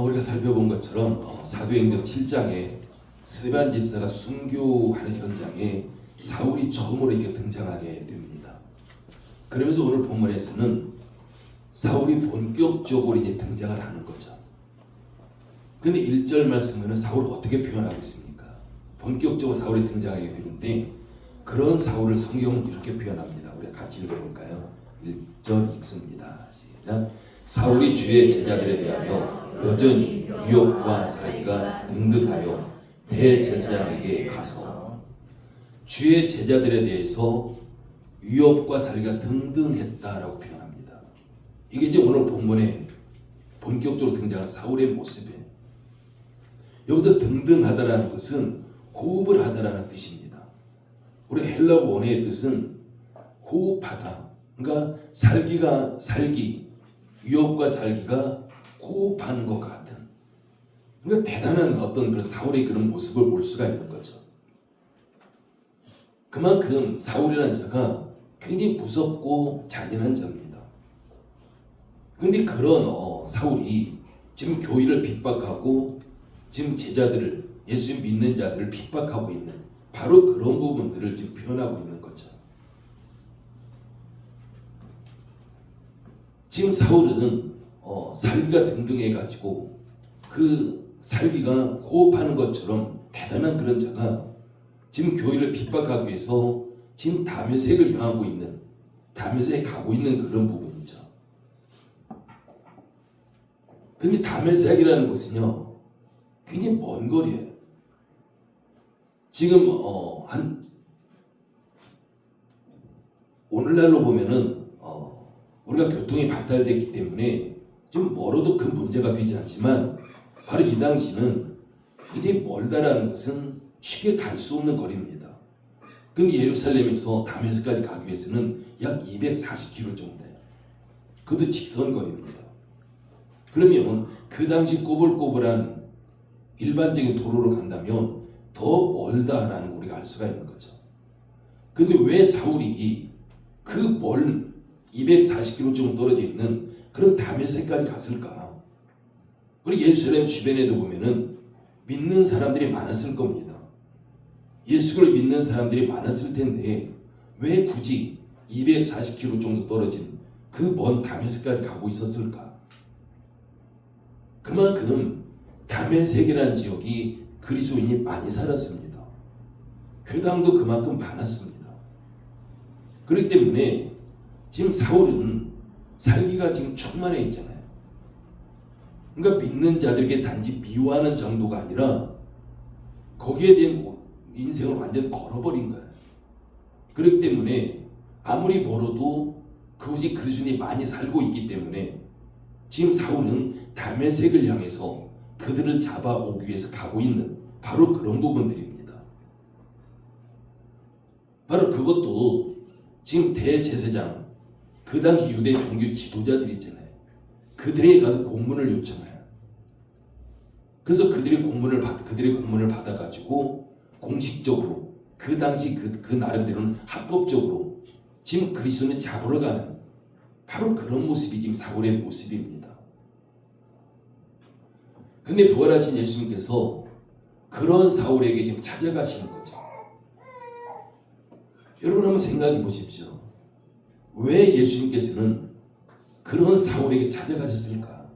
우리가 살펴본 것처럼 사도행전 7장에 스데반 집사가 순교하는 현장에 사울이 처음으로 이렇게 등장하게 됩니다. 그러면서 오늘 본문에서는 사울이 본격적으로 이제 등장을 하는 거죠. 근데 1절 말씀에는 사울을 어떻게 표현하고 있습니까? 본격적으로 사울이 등장하게 되는데 그런 사울을 성경은 이렇게 표현합니다. 우리가 같이 읽어볼까요? 1절 읽습니다. 시작. 사울이 주의 제자들에 대하여 여전히 유혹과 살기가 등등하여 대제사장에게 가서 주의 제자들에 대해서 위협과 살기가 등등했다라고 표현합니다. 이게 이제 오늘 본문에 본격적으로 등장한 사울의 모습이에요. 여기서 등등하다라는 것은 호흡을 하다라는 뜻입니다. 우리 헬라어 원어의 뜻은 호흡하다. 그러니까 살기, 위협과 살기가 호흡하는 것 같은. 그러니까 대단한 어떤 그런 사울의 그런 모습을 볼 수가 있는 거죠. 그만큼 사울이라는 자가 굉장히 무섭고 잔인한 자입니다. 그런데 그런 사울이 지금 교회를 핍박하고 지금 제자들을 예수 믿는 자들을 핍박하고 있는 바로 그런 부분들을 지금 표현하고 있는 거죠. 지금 사울은 살기가 등등해가지고 그 살기가 호흡하는 것처럼 대단한 그런 자가 지금 교회를 핍박하기 위해서 지금 다메섹을 향하고 있는 다메섹에 가고 있는 그런 부분이죠. 근데 다메섹이라는 곳은요 굉장히 먼 거리예요. 지금 오늘날로 보면은 우리가 교통이 발달됐기 때문에 좀 멀어도 큰 문제가 되지 않지만 바로 이 당시는 굉장히 멀다라는 것은 쉽게 갈 수 없는 거리입니다. 그럼 예루살렘에서 다메섹까지 가기 위해서는 약 240km 정도 돼요. 그것도 직선 거리입니다. 그러면 그 당시 꼬불꼬불한 일반적인 도로로 간다면 더 멀다라는 걸 우리가 알 수가 있는 거죠. 근데 왜 사울이 그 멀 240km 정도 떨어져 있는 그런 다메섹까지 갔을까? 그리고 예루살렘 주변에도 보면은 믿는 사람들이 많았을 겁니다. 예수를 믿는 사람들이 많았을 텐데 왜 굳이 240km 정도 떨어진 그 먼 다메섹까지 가고 있었을까? 그만큼 다메섹이라는 지역이 그리스도인이 많이 살았습니다. 회당도 그만큼 많았습니다. 그렇기 때문에 지금 사울은 살기가 지금 충만해 있잖아요. 그러니까 믿는 자들에게 단지 미워하는 정도가 아니라 거기에 대한 인생을 완전히 걸어버린 거예요. 그렇기 때문에 아무리 멀어도 그곳이 그리스도인이 많이 살고 있기 때문에 지금 사울은 다메섹을 향해서 그들을 잡아오기 위해서 가고 있는 바로 그런 부분들입니다. 바로 그것도 지금 대제사장 그 당시 유대 종교 지도자들이 있잖아요. 그들에게 가서 공문을 요청해요. 그래서 그들의 공문을 받아가지고 공식적으로 그 당시 그 나름대로는 합법적으로 지금 그리스도는 잡으러 가는 바로 그런 모습이 지금 사울의 모습입니다. 근데 부활하신 예수님께서 그런 사울에게 지금 찾아가시는 거죠. 여러분 한번 생각해 보십시오. 왜 예수님께서는 그런 사울에게 찾아가셨을까?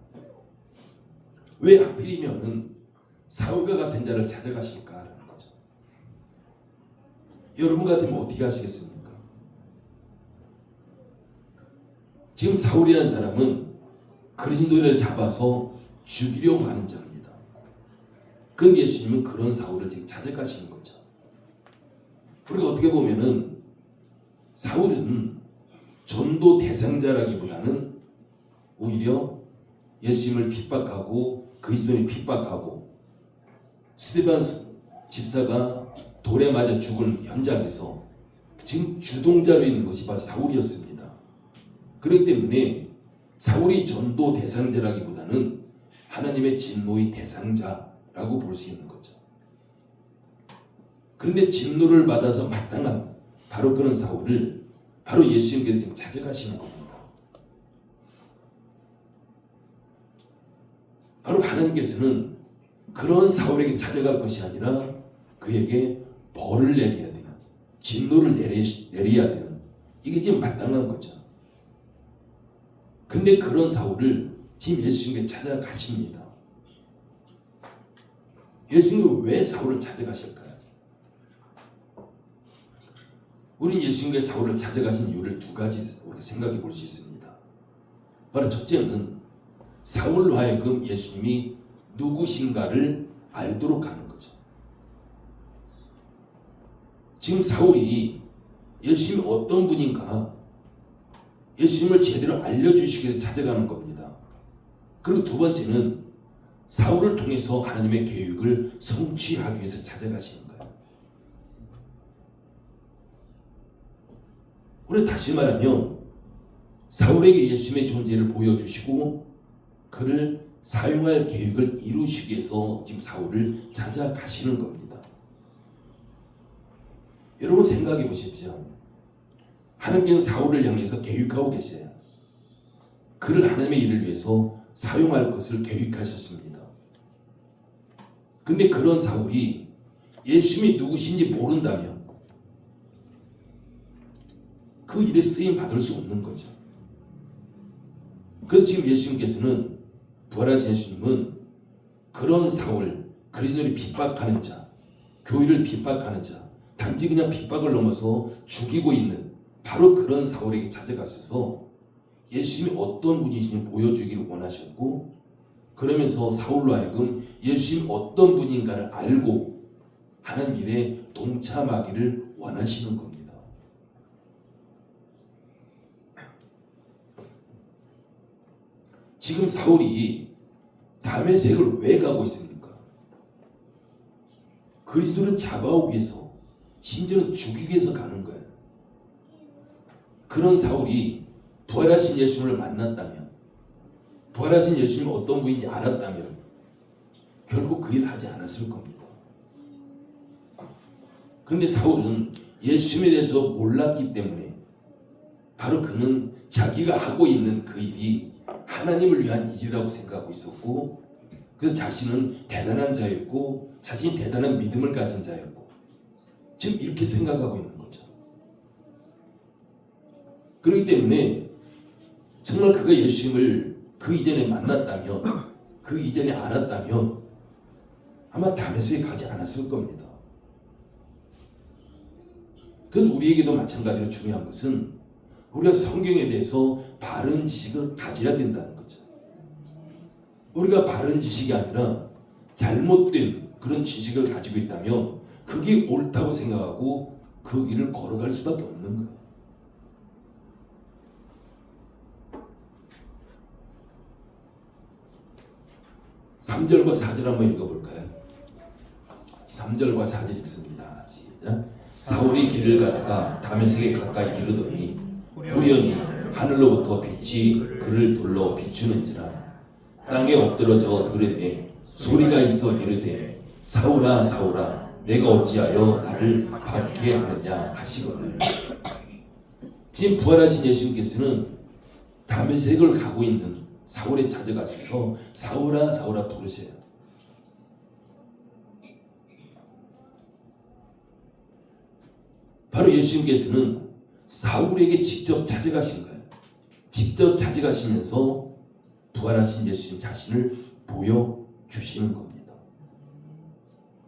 왜 하필이면은 사울과 같은 자를 찾아가실까라는 거죠. 여러분 같으면 어떻게 하시겠습니까? 지금 사울이라는 사람은 그리스도를 잡아서 죽이려고 하는 자입니다. 그런데 예수님은 그런 사울을 지금 찾아가시는 거죠. 우리가 어떻게 보면은 사울은 전도 대상자라기보다는 오히려 예수님을 핍박하고 그리스도인을 핍박하고 스데반 집사가 돌에 맞아 죽은 현장에서 지금 주동자로 있는 것이 바로 사울이었습니다. 그렇기 때문에 사울이 전도 대상자라기보다는 하나님의 진노의 대상자라고 볼 수 있는 거죠. 그런데 진노를 받아서 마땅한 바로 그런 사울을 바로 예수님께서 지금 찾아가시는 겁니다. 바로 하나님께서는 그런 사울에게 찾아갈 것이 아니라 그에게 벌을 내려야 되는, 진노를 내려야 되는, 이게 지금 마땅한 거죠. 근데 그런 사울을 지금 예수님께 찾아가십니다. 예수님은 왜 사울을 찾아가실까요? 우린 예수님께 사울을 찾아가신 이유를 두 가지 우리가 생각해 볼 수 있습니다. 바로 첫째는 사울로 하여금 예수님이 누구신가를 알도록 하는 거죠. 지금 사울이 예수님이 어떤 분인가 예수님을 제대로 알려주시기 위해서 찾아가는 겁니다. 그리고 두 번째는 사울을 통해서 하나님의 계획을 성취하기 위해서 찾아가시는 거예요. 우리 다시 말하면 사울에게 예수님의 존재를 보여주시고 그를 사용할 계획을 이루시기 위해서 지금 사울을 찾아가시는 겁니다. 여러분 생각해 보십시오. 하나님께서는 사울을 향해서 계획하고 계세요. 그를 하나님의 일을 위해서 사용할 것을 계획하셨습니다. 근데 그런 사울이 예수님이 누구신지 모른다면 그 일에 쓰임 받을 수 없는 거죠. 그래서 지금 예수님께서는 부활하신 예수님은 그런 사울, 그리스도를 핍박하는 자, 교회를 핍박하는 자, 단지 그냥 핍박을 넘어서 죽이고 있는 바로 그런 사울에게 찾아가셔서 예수님이 어떤 분이신지 보여주기를 원하셨고, 그러면서 사울로 하여금 예수님이 어떤 분인가를 알고 하나님 일에 동참하기를 원하시는 겁니다. 지금 사울이 다메섹을 왜 가고 있습니까? 그리스도를 잡아오기 위해서, 심지어는 죽이기 위해서 가는 거예요. 그런 사울이 부활하신 예수님을 만났다면, 부활하신 예수님이 어떤 분인지 알았다면 결국 그 일을 하지 않았을 겁니다. 그런데 사울은 예수님에 대해서 몰랐기 때문에 바로 그는 자기가 하고 있는 그 일이 하나님을 위한 일이라고 생각하고 있었고, 그 자신은 대단한 자였고 자신이 대단한 믿음을 가진 자였고 지금 이렇게 생각하고 있는 거죠. 그렇기 때문에 정말 그가 예수님을 그 이전에 만났다면, 그 이전에 알았다면 아마 다메섹에 가지 않았을 겁니다. 그래서 우리에게도 마찬가지로 중요한 것은 우리가 성경에 대해서 바른 지식을 가져야 된다는 거죠. 우리가 바른 지식이 아니라 잘못된 그런 지식을 가지고 있다면 그게 옳다고 생각하고 그 길을 걸어갈 수밖에 없는 거예요. (3절과 4절) 한번 읽어볼까요? 3절과 4절 읽습니다. 시작. 사울이 길을 가다가 다메섹에 가까이 이르더니 우연히 하늘로부터 빛이 그를 둘러 비추는지라 땅에 엎드러져 들으매 소리가 있어 이르되 사울아 사울아 내가 어찌하여 나를 박해하느냐 하시거늘. 지금 부활하신 예수님께서는 다메섹을 가고 있는 사울에 찾아가셔서 사울아 사울아 부르세요. 바로 예수님께서는 사울에게 직접 찾아가신 거예요. 직접 찾아가시면서 부활하신 예수님 자신을 보여주시는 겁니다.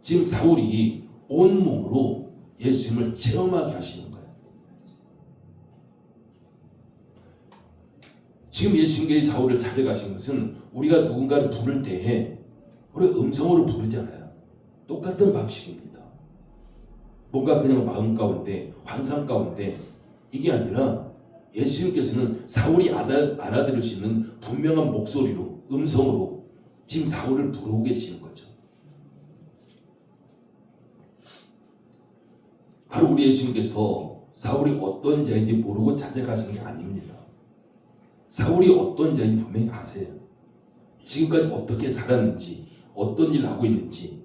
지금 사울이 온몸으로 예수님을 체험하게 하시는 거예요. 지금 예수님께서 사울을 찾아가신 것은 우리가 누군가를 부를 때에 우리가 음성으로 부르잖아요. 똑같은 방식입니다. 뭔가 그냥 마음 가운데, 환상 가운데, 이게 아니라 예수님께서는 사울이 알아들을 수 있는 분명한 목소리로, 음성으로 지금 사울을 부르고 계시는 거죠. 바로 우리 예수님께서 사울이 어떤 자인지 모르고 찾아가신 게 아닙니다. 사울이 어떤 자인지 분명히 아세요. 지금까지 어떻게 살았는지, 어떤 일을 하고 있는지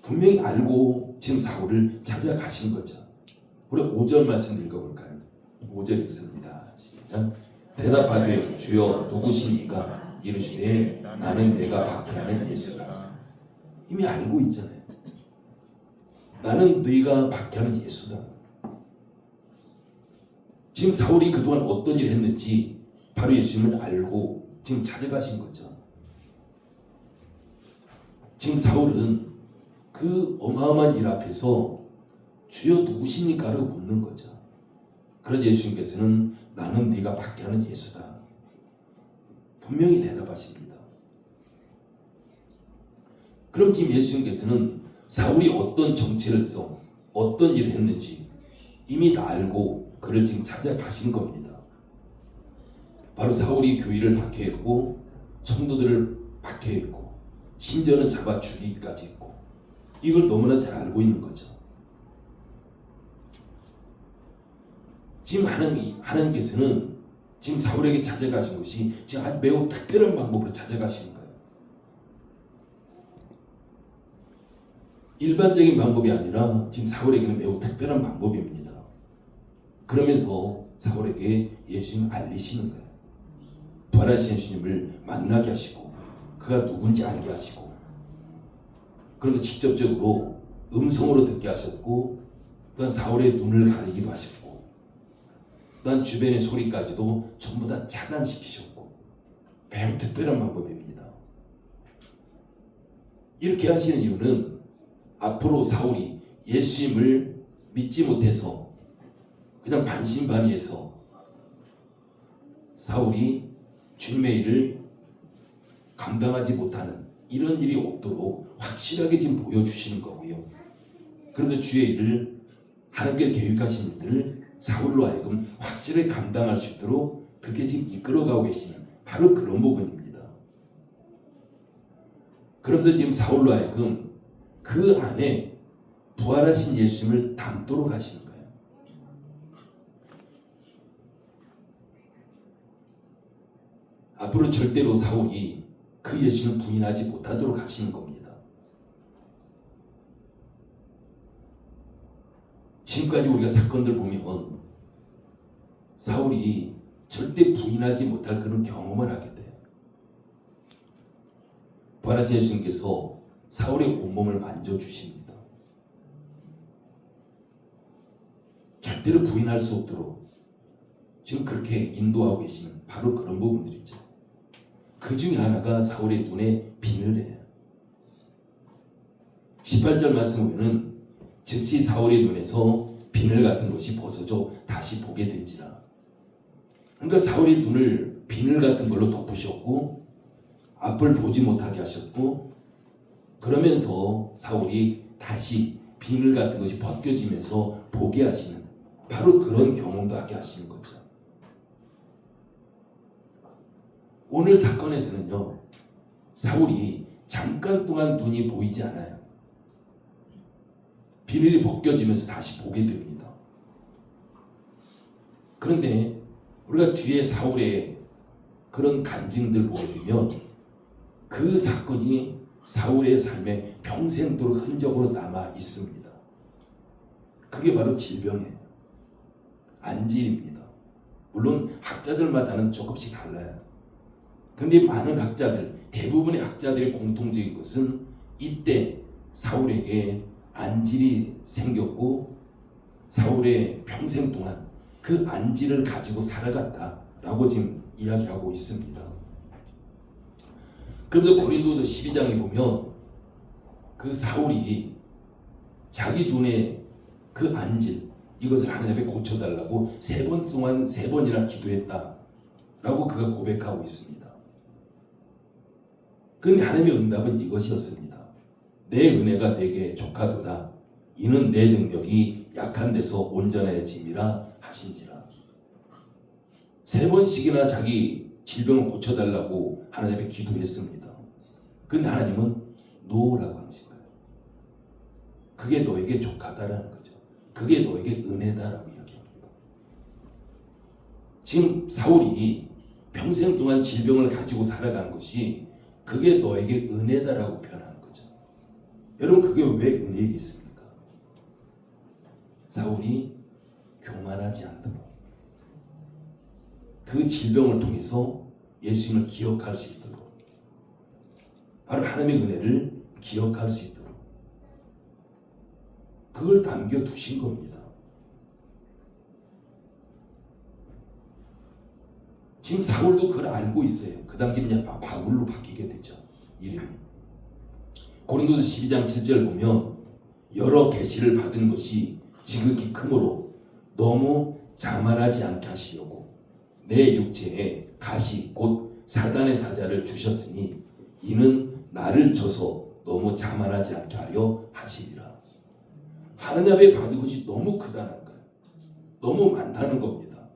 분명히 알고 지금 사울을 찾아가신 거죠. 우리 5절 말씀 읽어볼까요? 5절 읽습니다. 시작. 대답하되 주여 누구시니까 이르시되 나는 내가 박해하는 예수다. 이미 알고 있잖아요. 나는 네가 박해하는 예수다. 지금 사울이 그동안 어떤 일을 했는지 바로 예수님은 알고 지금 찾아가신 거죠. 지금 사울은 그 어마어마한 일 앞에서 주여 누구십니까를 묻는 거죠. 그러자 예수님께서는 나는 네가 박해하는 예수다. 분명히 대답하십니다. 그럼 지금 예수님께서는 사울이 어떤 정체를 써 어떤 일을 했는지 이미 다 알고 그를 지금 찾아가신 겁니다. 바로 사울이 교회를 박해했고 성도들을 박해했고 심지어는 잡아 죽이기까지 했고 이걸 너무나 잘 알고 있는 거죠. 지금 하나님께서는 지금 사울에게 찾아가신 것이 지금 아주 매우 특별한 방법으로 찾아가시는 거예요. 일반적인 방법이 아니라 지금 사울에게는 매우 특별한 방법입니다. 그러면서 사울에게 예수님을 알리시는 거예요. 부활하신 예수님을 만나게 하시고 그가 누군지 알게 하시고 그리고 직접적으로 음성으로 듣게 하셨고 또한 사울의 눈을 가리기도 하셨고 또한 주변의 소리까지도 전부 다 차단시키셨고 매우 특별한 방법입니다. 이렇게 하시는 이유는 앞으로 사울이 예수님을 믿지 못해서 그냥 반신반의해서 사울이 주님의 일을 감당하지 못하는 이런 일이 없도록 확실하게 지금 보여주시는 거고요. 그런데 주의 일을 하나님께 계획하신 일들을 사울로 하여금 확실히 감당할 수 있도록 그게 지금 이끌어가고 계시는 바로 그런 부분입니다. 그러면서 지금 사울로 하여금 그 안에 부활하신 예수님을 담도록 하시는 거예요. 앞으로 절대로 사울이 그 예수님을 부인하지 못하도록 하시는 겁니다. 지금까지 우리가 사건들 보면 사울이 절대 부인하지 못할 그런 경험을 하게 돼요. 부활하신 예수님께서 사울의 온몸을 만져주십니다. 절대로 부인할 수 없도록 지금 그렇게 인도하고 계시는 바로 그런 부분들이죠. 그 중에 하나가 사울의 눈에 비늘이에요. 18절 말씀 보면은 즉시 사울의 눈에서 비늘 같은 것이 벗어져 다시 보게 된지라. 그러니까 사울의 눈을 비늘 같은 걸로 덮으셨고 앞을 보지 못하게 하셨고 그러면서 사울이 다시 비늘 같은 것이 벗겨지면서 보게 하시는 바로 그런 경험도 하게 하시는 거죠. 오늘 사건에서는요, 사울이 잠깐 동안 눈이 보이지 않아요. 비늘이 벗겨지면서 다시 보게 됩니다. 그런데 우리가 뒤에 사울의 그런 간증들 보게 되면 그 사건이 사울의 삶에 평생도록 흔적으로 남아 있습니다. 그게 바로 질병이에요. 안질입니다. 물론 학자들마다는 조금씩 달라요. 근데 많은 학자들, 대부분의 학자들의 공통적인 것은 이때 사울에게 안질이 생겼고 사울의 평생 동안 그 안질을 가지고 살아갔다라고 지금 이야기하고 있습니다. 그래서 고린도서 12장에 보면 그 사울이 자기 눈에 그 안질 이것을 하나님 앞에 고쳐달라고 3번 동안 3번이나 기도했다라고 그가 고백하고 있습니다. 그런데 하나님의 응답은 이것이었습니다. 내 은혜가 내게 족하도다. 이는 내 능력이 약한 데서 온전해짐이라 하신지라. 3번씩이나 자기 질병을 고쳐달라고 하나님 앞에 기도했습니다. 근데 하나님은 노라고 하신 거예요. 그게 너에게 족하다라는 거죠. 그게 너에게 은혜다라고 이야기합니다. 지금 사울이 평생 동안 질병을 가지고 살아간 것이 그게 너에게 은혜다라고 표현하는 거죠. 여러분 그게 왜 은혜이겠습니까? 사울이 교만하지 않도록 그 질병을 통해서 예수님을 기억할 수 있도록 바로 하나님의 은혜를 기억할 수 있도록 그걸 남겨두신 겁니다. 지금 사울도 그걸 알고 있어요. 그 당시 이제 바울로 바뀌게 되죠. 이름이. 고린도서 12장 7절 보면 여러 계시를 받은 것이 지극히 크므로 너무 자만하지 않게 하시려고 내 육체에 가시 곧 사단의 사자를 주셨으니 이는 나를 쳐서 너무 자만하지 않게 하려 하시리라. 하나님 앞에 받은 것이 너무 크다는 거예요. 너무 많다는 겁니다.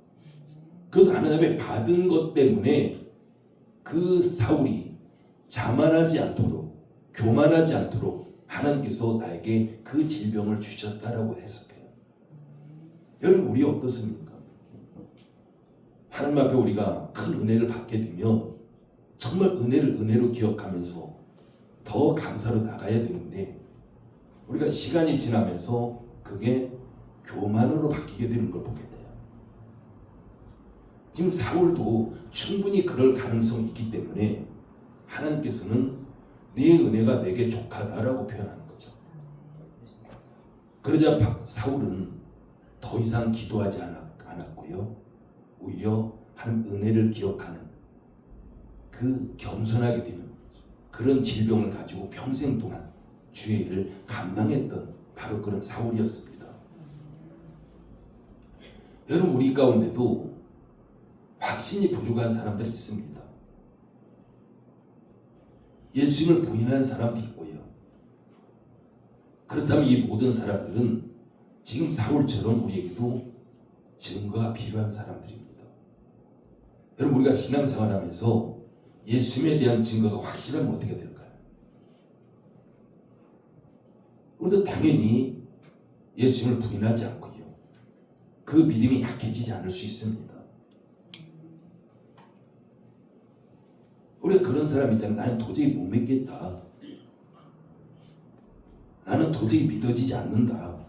그래서 하나님 앞에 받은 것 때문에 그 사울이 자만하지 않도록 교만하지 않도록 하나님께서 나에게 그 질병을 주셨다라고 해석해요. 여러분 우리 어떻습니까? 하나님 앞에 우리가 큰 은혜를 받게 되면 정말 은혜를 은혜로 기억하면서 더 감사로 나가야 되는데 우리가 시간이 지나면서 그게 교만으로 바뀌게 되는 걸 보게 돼요. 지금 사울도 충분히 그럴 가능성이 있기 때문에 하나님께서는 네 은혜가 내게 족하다라고 표현하는 거죠. 그러자 사울은 더 이상 기도하지 않았고요. 오히려 하나님 은혜를 기억하는 그 겸손하게 되는 그런 질병을 가지고 평생 동안 주의 일을 감당했던 바로 그런 사울이었습니다. 여러분 우리 가운데도 확신이 부족한 사람들이 있습니다. 예수님을 부인하는 사람도 있고요. 그렇다면 이 모든 사람들은 지금 사울처럼 우리에게도 증거가 필요한 사람들입니다. 여러분 우리가 신앙생활하면서 예수님에 대한 증거가 확실하면 어떻게 될까요? 우리도 당연히 예수님을 부인하지 않고요. 그 믿음이 약해지지 않을 수 있습니다. 우리가 그런 사람 있잖아요. 나는 도저히 못 믿겠다. 나는 도저히 믿어지지 않는다.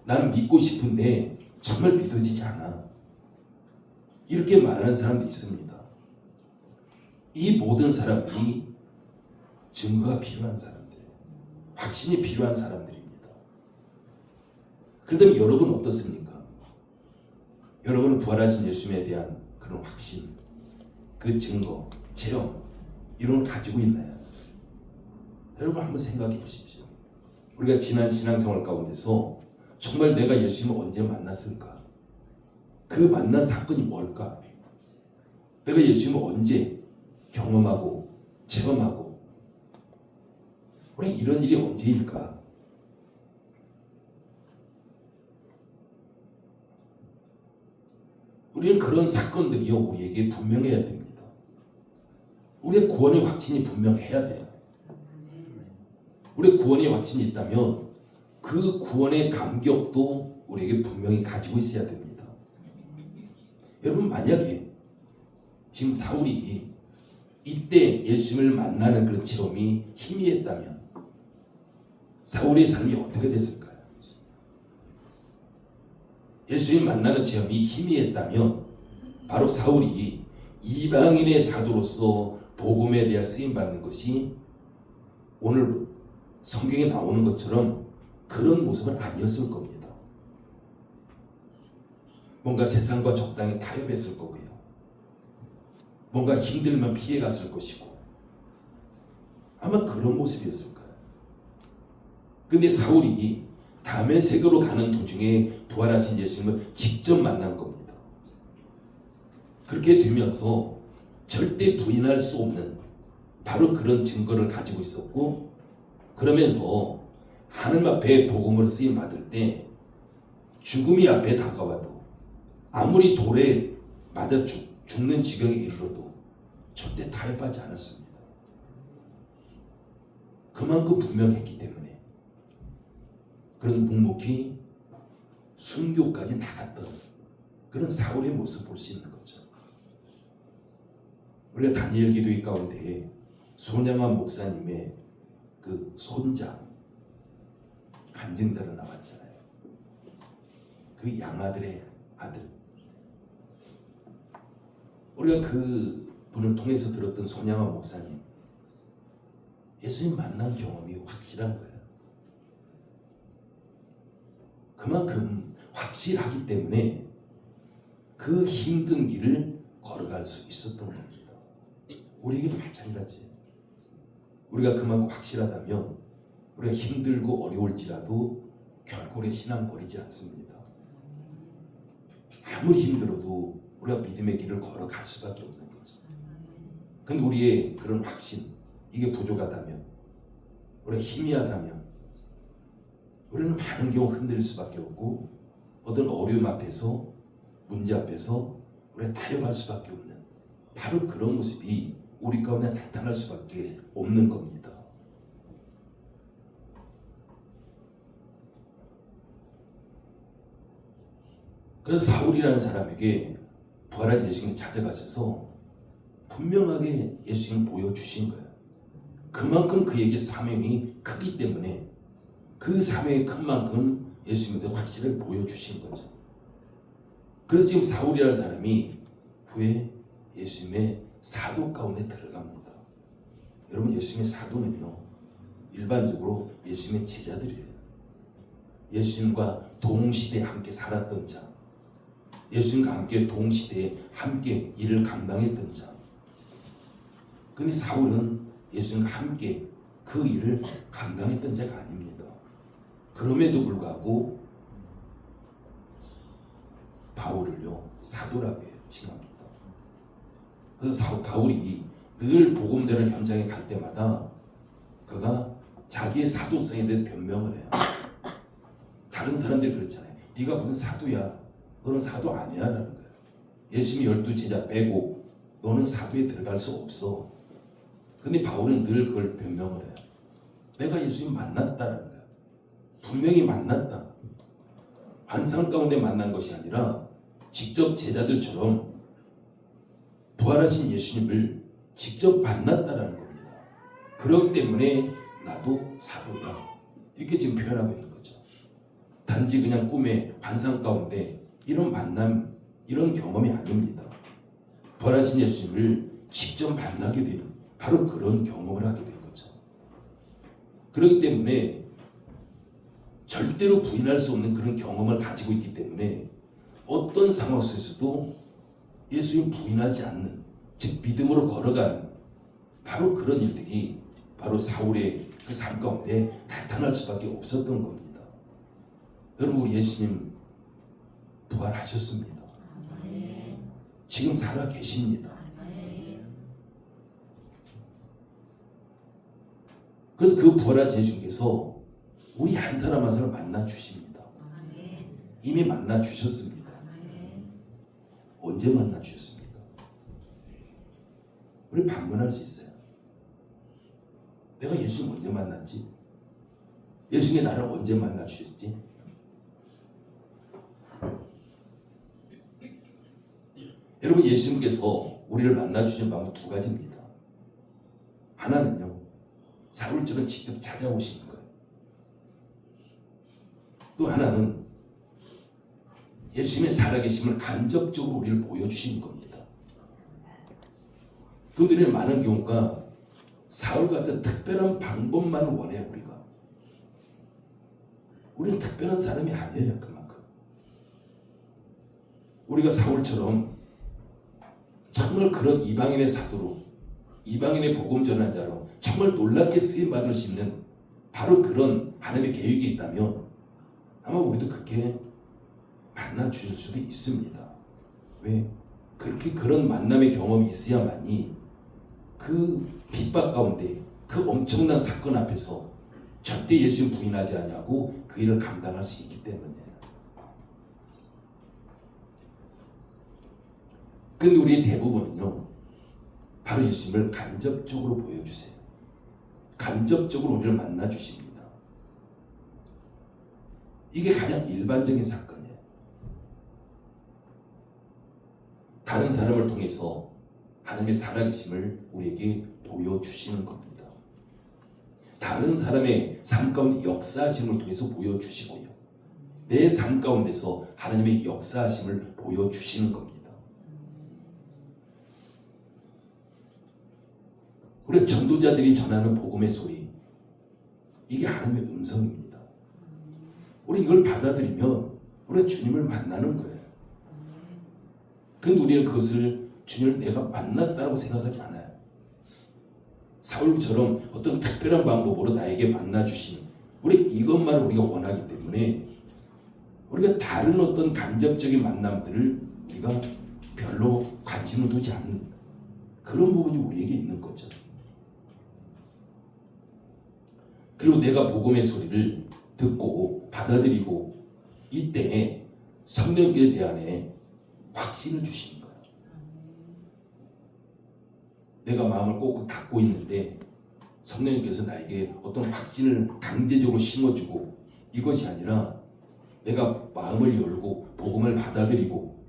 나는 믿고 싶은데 정말 믿어지지 않아. 이렇게 말하는 사람들이 있습니다. 이 모든 사람들이 증거가 필요한 사람들, 확신이 필요한 사람들입니다. 그런데 여러분 어떻습니까? 여러분은 부활하신 예수님에 대한 그런 확신, 그 증거, 체험 이런 걸 가지고 있나요? 여러분 한번 생각해 보십시오. 우리가 지난 신앙생활 가운데서 정말 내가 예수님을 언제 만났을까? 그 만난 사건이 뭘까? 내가 예수님을 언제 경험하고 체험하고 우리 이런 일이 언제일까? 우리는 그런 사건들이 우리에게 분명해야 됩니다. 우리의 구원의 확신이 분명해야 돼요. 우리의 구원의 확신이 있다면 그 구원의 감격도 우리에게 분명히 가지고 있어야 됩니다. 여러분 만약에 지금 사울이 이때 예수님을 만나는 그런 체험이 희미했다면 사울의 삶이 어떻게 됐을까요? 예수님 만나는 체험이 희미했다면 바로 사울이 이방인의 사도로서 복음에 대한 쓰임받는 것이 오늘 성경에 나오는 것처럼 그런 모습은 아니었을 겁니다. 뭔가 세상과 적당히 타협했을 거고요. 뭔가 힘들면 피해갔을 것이고 아마 그런 모습이었을 거예요. 근데 사울이 다메섹으로 가는 도중에 부활하신 예수님을 직접 만난 겁니다. 그렇게 되면서 절대 부인할 수 없는 바로 그런 증거를 가지고 있었고 그러면서 하나님 앞에 복음을 쓰임 받을 때 죽음이 앞에 다가와도 아무리 돌에 맞아 죽는 지경에 이르러도 절대 타협하지 않았습니다. 그만큼 분명했기 때문에 그런 묵묵히 순교까지 나갔던 그런 사울의 모습을 볼 수 있는 거죠. 우리가 다니엘 기도회 가운데 손양환 목사님의 그 손자 간증자로 나왔잖아요. 그 양아들의 아들. 우리가 그 분을 통해서 들었던 손양아 목사님, 예수님 만난 경험이 확실한 거예요. 그만큼 확실하기 때문에 그 힘든 길을 걸어갈 수 있었던 겁니다. 우리에게도 마찬가지예요. 우리가 그만큼 확실하다면 우리가 힘들고 어려울지라도 결코 우리의 신앙 버리지 않습니다. 아무리 힘들어도 우리가 믿음의 길을 걸어갈 수밖에 없는 거죠. 근데 우리의 그런 확신, 이게 부족하다면, 우리가 희미하다면 우리는 많은 경우 흔들릴 수밖에 없고 어떤 어려움 앞에서, 문제 앞에서 우리가 타협할 수밖에 없는 바로 그런 모습이 우리 가운데 나타날 수밖에 없는 겁니다. 그래서 사울이라는 사람에게 부활한 예수님이 찾아가셔서 분명하게 예수님을 보여주신 거예요. 그만큼 그에게 사명이 크기 때문에 그 사명이 큰 만큼 예수님한테 확실하게 보여주신 거죠. 그래서 지금 사울이라는 사람이 후에 예수님의 사도 가운데 들어갑니다. 여러분, 예수님의 사도는요, 일반적으로 예수님의 제자들이에요. 예수님과 동시대에 함께 살았던 자, 예수님과 함께 동시대에 함께 일을 감당했던 자. 근데 사울은 예수님과 함께 그 일을 감당했던 자가 아닙니다. 그럼에도 불구하고 바울을요, 사도라고 해요. 칭합니다. 그래서 바울이 늘 복음되는 현장에 갈 때마다 그가 자기의 사도성에 대해 변명을 해요. 다른 사람들이 그렇잖아요. 네가 무슨 사도야, 너는 사도 아니야 라는 거예요. 예수님이 12제자 빼고 너는 사도에 들어갈 수 없어. 근데 바울은 늘 그걸 변명을 해요. 내가 예수님 만났다는 거예요. 분명히 만났다. 환상 가운데 만난 것이 아니라 직접 제자들처럼 부활하신 예수님을 직접 만났다라는 겁니다. 그렇기 때문에 나도 사도다, 이렇게 지금 표현하고 있는 거죠. 단지 그냥 꿈의 환상 가운데 이런 만남, 이런 경험이 아닙니다. 부활하신 예수님을 직접 만나게 되는 바로 그런 경험을 하게 된 거죠. 그렇기 때문에 절대로 부인할 수 없는 그런 경험을 가지고 있기 때문에 어떤 상황 속에서도 예수님 부인하지 않는, 즉 믿음으로 걸어가는 바로 그런 일들이 바로 사울의 그 삶 가운데 나타날 수밖에 없었던 겁니다. 여러분, 우리 예수님 부활하셨습니다. 지금 살아 계십니다. 그래서 그 부활하신 예수님께서 우리 한 사람 한 사람 만나 주십니다. 이미 만나 주셨습니다. 언제 만나 주셨습니까? 우리 반문할 수 있어요. 내가 예수님 언제 만났지? 예수님이 나를 언제 만나 주셨지? 여러분, 예수님께서 우리를 만나 주신 방법 두 가지입니다. 하나는요, 사울처럼 직접 찾아오시는 거예요. 또 하나는 예수님의 살아계심을 간접적으로 우리를 보여주시는 겁니다. 그런데 우리는 많은 경우가 사울 같은 특별한 방법만 원해요. 우리는 특별한 사람이 아니에요. 그만큼 우리가 사울처럼 정말 그런 이방인의 사도로, 이방인의 복음 전환자로 정말 놀랍게 쓰임 받을 수 있는 바로 그런 하나님의 계획이 있다면 아마 우리도 그렇게 만나 주실 수도 있습니다. 왜? 그렇게 그런 만남의 경험이 있어야만이 그 핍박 가운데 그 엄청난 사건 앞에서 절대 예수님 부인하지 않냐고 그 일을 감당할 수 있기 때문이에요. 근데 우리 대부분은요, 바로 예수님을 간접적으로 보여주세요. 간접적으로 우리를 만나 주십니다. 이게 가장 일반적인 사건이에요. 다른 사람을 통해서 하나님의 살아계심을 우리에게 보여주시는 겁니다. 다른 사람의 삶 가운데 역사하심을 통해서 보여주시고요, 내 삶 가운데서 하나님의 역사하심을 보여주시는 겁니다. 우리 전도자들이 전하는 복음의 소리, 이게 하나님의 음성입니다. 우리 이걸 받아들이면 우리가 주님을 만나는 거예요. 근데 우리는 그것을 주님을 내가 만났다고 생각하지 않아요. 사울처럼 어떤 특별한 방법으로 나에게 만나주시는, 우리 이것만 우리가 원하기 때문에 우리가 다른 어떤 간접적인 만남들을 우리가 별로 관심을 두지 않는 그런 부분이 우리에게 있는 거죠. 그리고 내가 복음의 소리를 듣고 받아들이고 이때에 성령께서 내 안에 확신을 주시는 거예요. 내가 마음을 꼭 닫고 있는데 성령님께서 나에게 어떤 확신을 강제적으로 심어주고, 이것이 아니라 내가 마음을 열고 복음을 받아들이고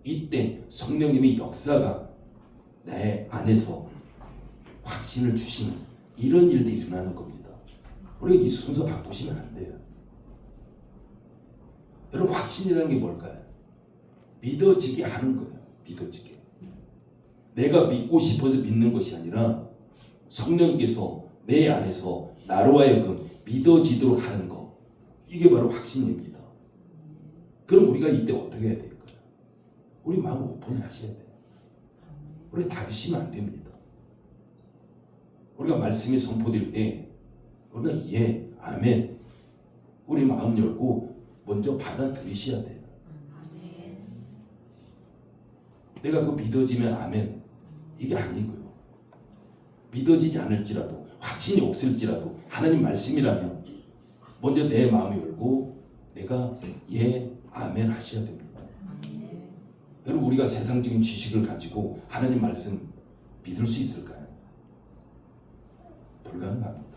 이때 성령님의 역사가 내 안에서 확신을 주시는 이런 일들이 일어나는 겁니다. 우리가 이 순서 바꾸시면 안 돼요. 여러분, 확신이라는 게 뭘까요? 믿어지게 하는 거예요. 믿어지게. 내가 믿고 싶어서 믿는 것이 아니라 성령께서 내 안에서 나로 하여금 믿어지도록 하는 것, 이게 바로 확신입니다. 그럼 우리가 이때 어떻게 해야 될까요? 우리 마음 오픈하셔야 돼요. 우리 닫으시면 안 됩니다. 우리가 말씀이 선포될 때 우리가 예, 아멘, 우리 마음 열고 먼저 받아들이셔야 돼요. 내가 그 믿어지면 아멘, 이게 아니고요. 믿어지지 않을지라도, 확신이 없을지라도 하나님 말씀이라면 먼저 내 마음을 열고 내가 예, 아멘 하셔야 됩니다. 여러분, 우리가 세상적인 지식을 가지고 하나님 말씀 믿을 수 있을까요? 불가능합니다.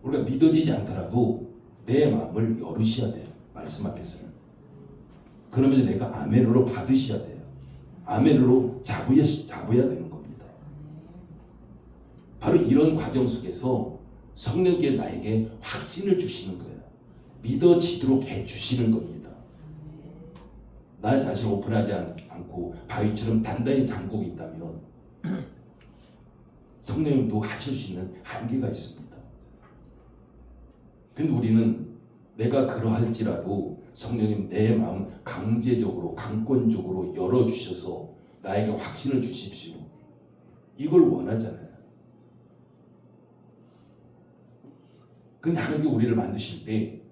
우리가 믿어지지 않더라도 내 마음을 열으셔야 돼요. 말씀 앞에서는. 그러면서 내가 아멘으로 받으셔야 돼요. 아멘으로 잡아야 되는 겁니다. 바로 이런 과정 속에서 성령께 나에게 확신을 주시는 거예요. 믿어지도록 해주시는 겁니다. 나 자신 오픈하지 않고 바위처럼 단단히 잠그고 있다면 성령님도 하실 수 있는 한계가 있습니다. 근데 우리는 내가 그러할지라도 성령님 내 마음 강제적으로 강권적으로 열어주셔서 나에게 확신을 주십시오, 이걸 원하잖아요. 근데 하나님께 우리를 만드실 때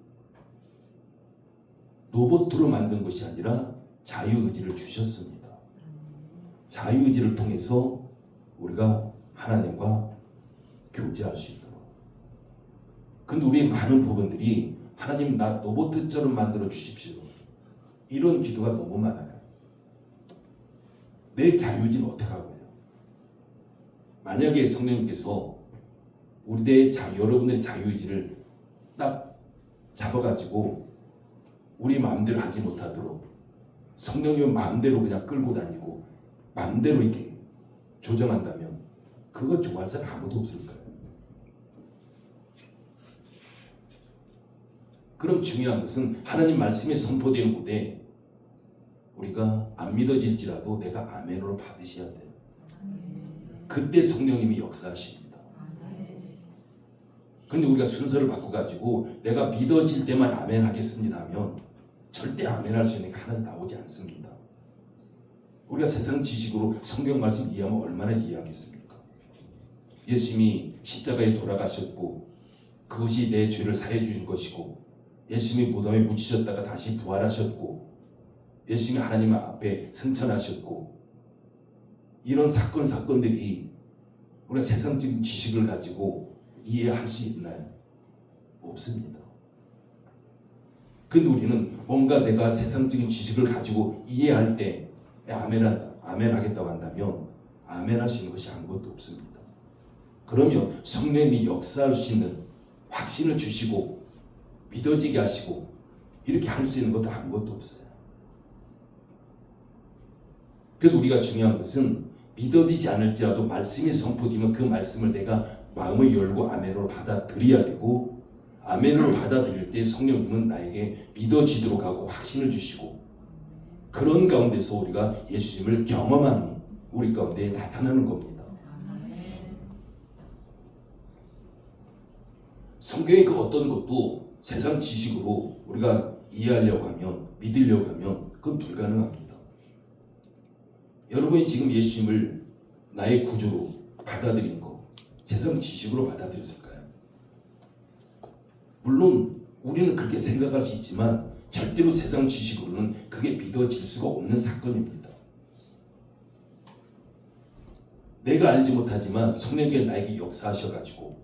로봇으로 만든 것이 아니라 자유의지를 주셨습니다. 자유의지를 통해서 우리가 하나님과 교제할 수 있도록. 근데 우리의 많은 부분들이 하나님 나 로봇처럼 만들어 주십시오, 이런 기도가 너무 많아요. 내 자유의지는 어떻게 하고요? 만약에 성령님께서 여러분의 자유의지를 딱 잡아가지고 우리 마음대로 하지 못하도록 성령님은 마음대로 그냥 끌고 다니고 마음대로 이렇게 조정한다면 그거 좋아할 사람 아무도 없을 거예요. 그럼 중요한 것은 하나님 말씀에 선포되는 곳에 우리가 안 믿어질지라도 내가 아멘으로 받으셔야 돼요. 그때 성령님이 역사하십니다. 근데 우리가 순서를 바꿔가지고 내가 믿어질 때만 아멘 하겠습니다 하면 절대 아멘 할 수 있는 게 하나도 나오지 않습니다. 우리가 세상 지식으로 성경 말씀 이해하면 얼마나 이해하겠습니까? 예수님이 십자가에 돌아가셨고 그것이 내 죄를 사해 주신 것이고, 예수님이 무덤에 묻히셨다가 다시 부활하셨고, 예수님이 하나님 앞에 승천하셨고, 이런 사건들이 우리가 세상적인 지식을 가지고 이해할 수 있나요? 없습니다. 근데 우리는 뭔가 내가 세상적인 지식을 가지고 이해할 때 아멘 하겠다고 한다면 아멘 할 수 있는 것이 아무것도 없습니다. 그러면 성령님이 역사할 수 있는 확신을 주시고 믿어지게 하시고 이렇게 할 수 있는 것도 아무것도 없어요. 그래도 우리가 중요한 것은 믿어지지 않을지라도 말씀이 선포되면 그 말씀을 내가 마음을 열고 아멘으로 받아들여야 되고, 아멘으로 받아들일 때 성령님은 나에게 믿어지도록 하고 확신을 주시고, 그런 가운데서 우리가 예수님을 경험하니 우리 가운데 나타나는 겁니다. 성경의 그 어떤 것도 세상 지식으로 우리가 이해하려고 하면, 믿으려고 하면 그건 불가능합니다. 여러분이 지금 예수님을 나의 구주로 받아들인 거 세상 지식으로 받아들였을까요? 물론 우리는 그렇게 생각할 수 있지만 절대로 세상 지식으로는 그게 믿어질 수가 없는 사건입니다. 내가 알지 못하지만 성령께서 나에게 역사하셔가지고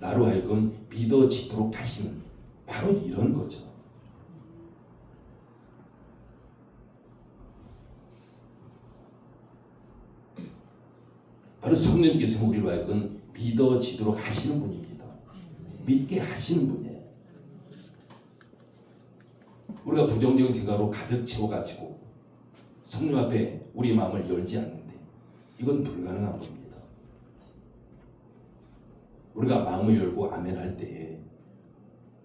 나로 하여금 믿어지도록 하시는 바로 이런 거죠. 바로 성령께서 우리로 하여금 믿어지도록 하시는 분입니다. 믿게 하시는 분이에요. 우리가 부정적인 생각으로 가득 채워가지고 성령 앞에 우리 마음을 열지 않는데 이건 불가능한 겁니다. 우리가 마음을 열고 아멘 할 때에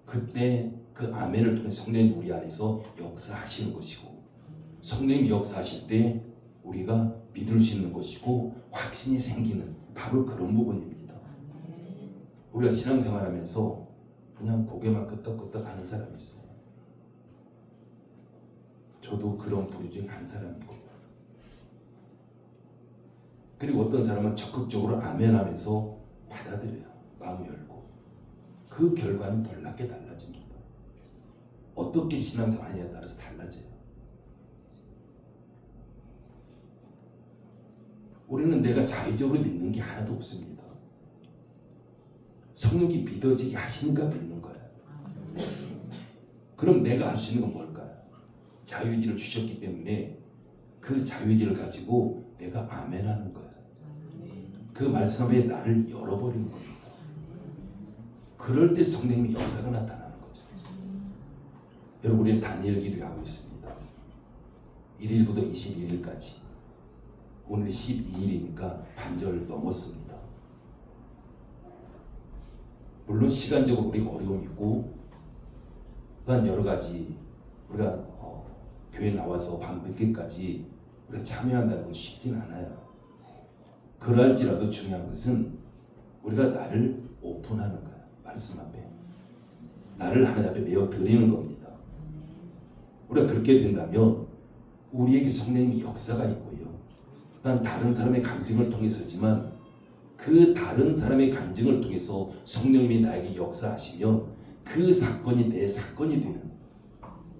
그때 그 아멘을 통해 성령이 우리 안에서 역사하시는 것이고, 성령이 역사하실 때 우리가 믿을 수 있는 것이고 확신이 생기는 바로 그런 부분입니다. 우리가 신앙생활하면서 그냥 고개만 끄덕끄덕 하는 사람이 있어요. 저도 그런 부류 중에 한 사람이고, 그리고 어떤 사람은 적극적으로 아멘 하면서 받아들여요. 마음 열고. 그 결과는 놀랍게 달라집니다. 어떻게 신앙생활하냐에 따라서 달라져요. 우리는 내가 자의적으로 믿는 게 하나도 없습니다. 성령이 믿어지게 하시니까 믿는 거예요. 그럼 내가 할 수 있는 건 뭘까요? 자유의지를 주셨기 때문에 그 자유의지를 가지고 내가 아멘 하는 거예요. 그 말씀에 나를 열어버리는 겁니다. 그럴 때 성령의 역사가 나타나는 거죠. 여러분, 우리는 다니엘 기도하고 있습니다. 1일부터 21일까지. 오늘이 12일이니까 반절 넘었습니다. 물론 시간적으로 우리가 어려움이 있고 또한 여러 가지 우리가 교회 나와서 밤 늦게까지 우리가 참여한다는 건 쉽진 않아요. 그럴지라도 중요한 것은 우리가 나를 오픈하는 거야. 말씀 앞에 나를 하나님 앞에 내어 드리는 겁니다. 우리가 그렇게 된다면 우리에게 성령의 역사가 있고요, 또한 다른 사람의 간증을 통해서지만 그 다른 사람의 간증을 통해서 성령님이 나에게 역사하시면 그 사건이 내 사건이 되는,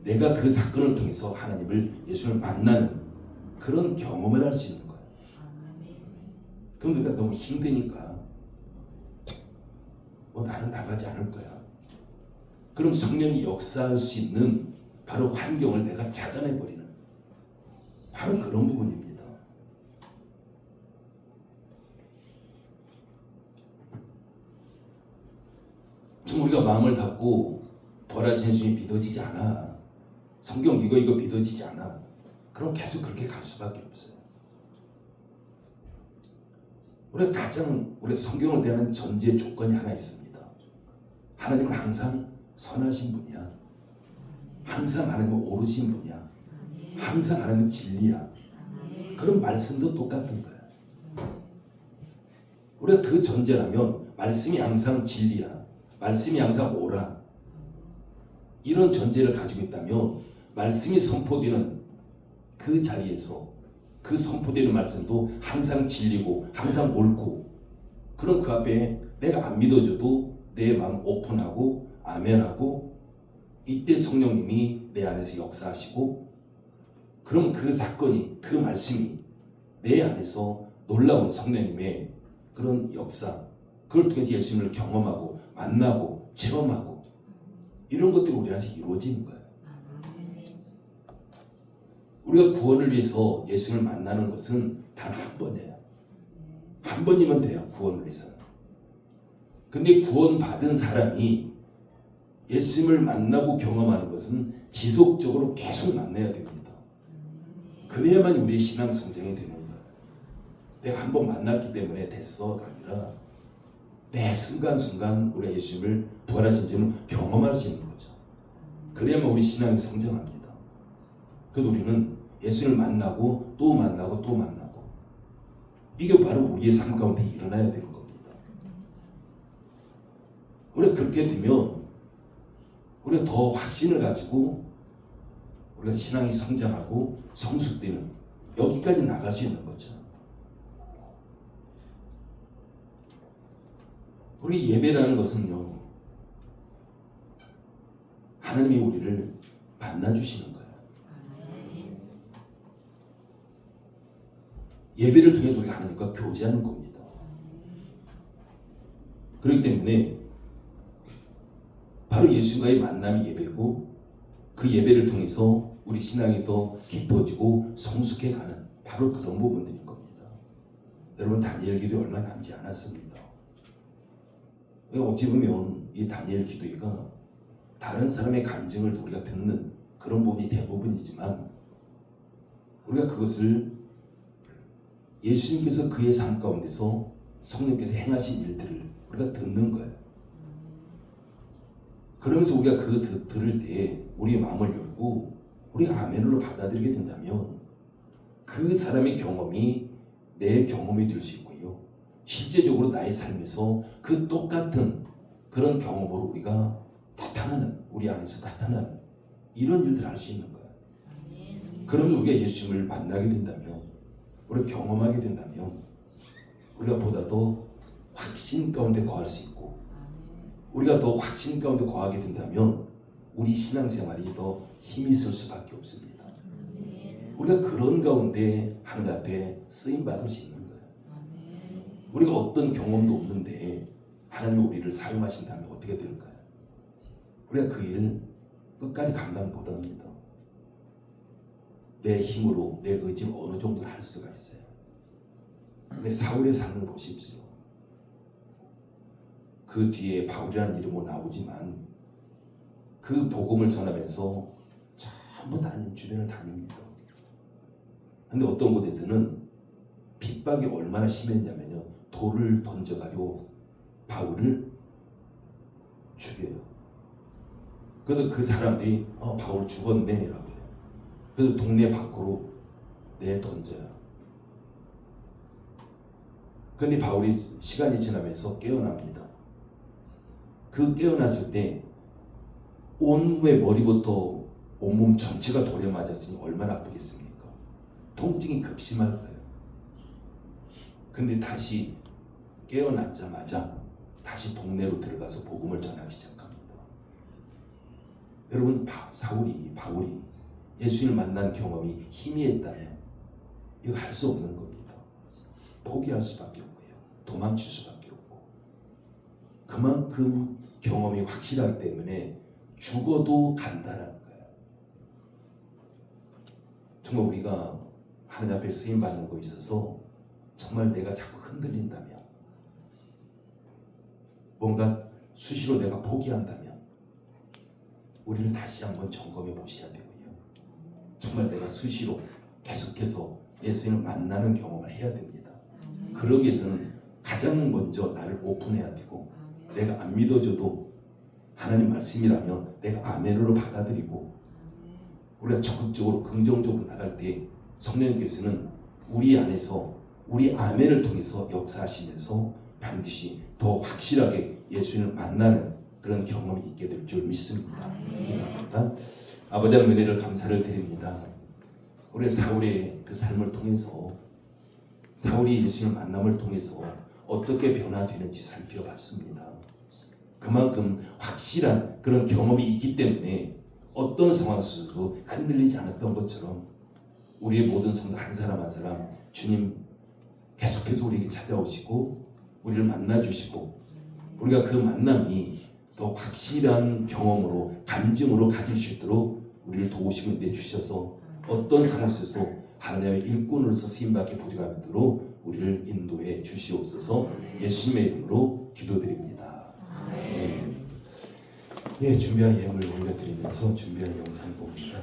내가 그 사건을 통해서 하나님을, 예수를 만나는 그런 경험을 할 수 있는 거예요. 그럼 우리가 너무 힘드니까 나는 나가지 않을 거야. 그럼 성령이 역사할 수 있는 바로 환경을 내가 차단해버리는 바로 그런 부분입니다. 좀 우리가 마음을 닫고 부활하신 주님이 믿어지지 않아, 성경 이거 믿어지지 않아, 그럼 계속 그렇게 갈 수밖에 없어요. 우리가 가장 우리 성경을 대하는 전제 조건이 하나 있습니다. 하나님은 항상 선하신 분이야. 항상 하나님은 오르신 분이야. 항상 하나님은 진리야. 그런 말씀도 똑같은 거야. 우리가 그 전제라면 말씀이 항상 진리야, 말씀이 항상 오라, 이런 전제를 가지고 있다면 말씀이 선포되는 그 자리에서 그 선포되는 말씀도 항상 진리고 항상 옳고, 그럼 그 앞에 내가 안 믿어줘도 내 마음 오픈하고 아멘하고 이때 성령님이 내 안에서 역사하시고, 그럼 그 사건이, 그 말씀이 내 안에서 놀라운 성령님의 그런 역사, 그걸 통해서 예수님을 경험하고 만나고 체험하고 이런 것들이 우리 안에서 이루어지는 거예요. 우리가 구원을 위해서 예수님을 만나는 것은 단 한 번이에요. 한 번이면 돼요, 구원을 위해서는. 근데 구원받은 사람이 예수님을 만나고 경험하는 것은 지속적으로 계속 만나야 됩니다. 그래야만 우리의 신앙 성장이 되는 거예요. 내가 한 번 만났기 때문에 됐어가 아니라 매 순간순간 우리가 예수님을, 부활하신 주님을 경험할 수 있는 거죠. 그래야만 우리 신앙이 성장합니다. 그래서 우리는 예수님을 만나고 또 만나고 또 만나고 이게 바로 우리의 삶 가운데 일어나야 되는 겁니다. 우리가 그렇게 되면 우리가 더 확신을 가지고 우리가 신앙이 성장하고 성숙되는 여기까지 나갈 수 있는 거죠. 우리 예배라는 것은요, 하나님이 우리를 만나주시는 거예요. 예배를 통해서 우리가 하나님과 교제하는 겁니다. 그렇기 때문에 바로 예수님과의 만남이 예배고, 그 예배를 통해서 우리 신앙이 더 깊어지고 성숙해가는 바로 그런 부분들인 겁니다. 여러분, 다니엘 기도에 얼마 남지 않았습니다. 어찌 보면 이 다니엘 기도가 다른 사람의 간증을 우리가 듣는 그런 부분이 대부분이지만, 우리가 그것을 예수님께서 그의 삶 가운데서 성령께서 행하신 일들을 우리가 듣는 거예요. 그러면서 우리가 그 들을 때 우리의 마음을 열고 우리가 아멘으로 받아들이게 된다면 그 사람의 경험이 내 경험이 될 수 있고요, 실제적으로 나의 삶에서 그 똑같은 그런 경험으로 우리가 나타나는, 우리 안에서 나타나는 이런 일들을 할 수 있는 거예요. 그러면 우리가 예수님을 만나게 된다면, 우리가 경험하게 된다면 우리가 보다 더 확신 가운데 거할 수 있고, 우리가 더 확신 가운데 거하게 된다면 우리 신앙생활이 더 힘이 있을 수밖에 없습니다. 우리가 그런 가운데 하나님 앞에 쓰임 받을 수 있는 거예요. 우리가 어떤 경험도 없는데 하나님이 우리를 사용하신다면 어떻게 될까요? 우리가 그 일을 끝까지 감당 못합니다. 내 힘으로, 내 의지로 어느 정도 할 수가 있어요. 근데 사울의 삶을 보십시오. 그 뒤에 바울이라는 이름으로 나오지만 그 복음을 전하면서 전부 주변을 다닙니다. 근데 어떤 곳에서는 핍박이 얼마나 심했냐면요, 돌을 던져가지고 바울을 죽여요. 그래서 그 사람들이 바울 죽었네 라고 해요. 그래서 동네 밖으로 내던져요. 근데 바울이 시간이 지나면서 깨어납니다. 그 깨어났을 때 온몸의 머리부터 온몸 전체가 돌에 맞았으니 얼마나 아프겠습니까? 통증이 극심할 거예요. 근데 다시 깨어났자마자 다시 동네로 들어가서 복음을 전하기 시작합니다. 여러분, 바울이 예수님을 만난 경험이 희미했다면 이거 할 수 없는 겁니다. 포기할 수밖에 없고요, 도망칠 수밖에 없고, 그만큼 경험이 확실하기 때문에 죽어도 간다라는 거예요. 정말 우리가 하나님 앞에 쓰임 받는 거 있어서 정말 내가 자꾸 흔들린다면, 뭔가 수시로 내가 포기한다면 우리를 다시 한번 점검해 보셔야 되고요, 정말 내가 수시로 계속해서 예수님을 만나는 경험을 해야 됩니다. 그러기 위해서는 가장 먼저 나를 오픈해야 되고, 내가 안 믿어줘도 하나님 말씀이라면 내가 아멘으로 받아들이고, 우리가 적극적으로 긍정적으로 나갈 때 성령님께서는 우리 안에서 우리 아멘을 통해서 역사하시면서 반드시 더 확실하게 예수님을 만나는 그런 경험이 있게 될 줄 믿습니다. 기도합니다. 아버지 하나님, 은혜를 감사를 드립니다. 우리 사울의 그 삶을 통해서, 사울이 예수님을 만남을 통해서 어떻게 변화되는지 살펴봤습니다. 그만큼 확실한 그런 경험이 있기 때문에 어떤 상황에서도 흔들리지 않았던 것처럼 우리의 모든 성도 한 사람 한 사람 주님 계속해서 우리에게 찾아오시고 우리를 만나주시고, 우리가 그 만남이 더 확실한 경험으로, 감정으로 가질 수 있도록 우리를 도우시고 내주셔서 어떤 상황에서도 하나님의 일꾼으로서 쓰임받게 부족하도록 우리를 인도해 주시옵소서. 예수님의 이름으로 기도드립니다. 네, 준비한 예물을 올려드리면서 준비한 영상 봅니다.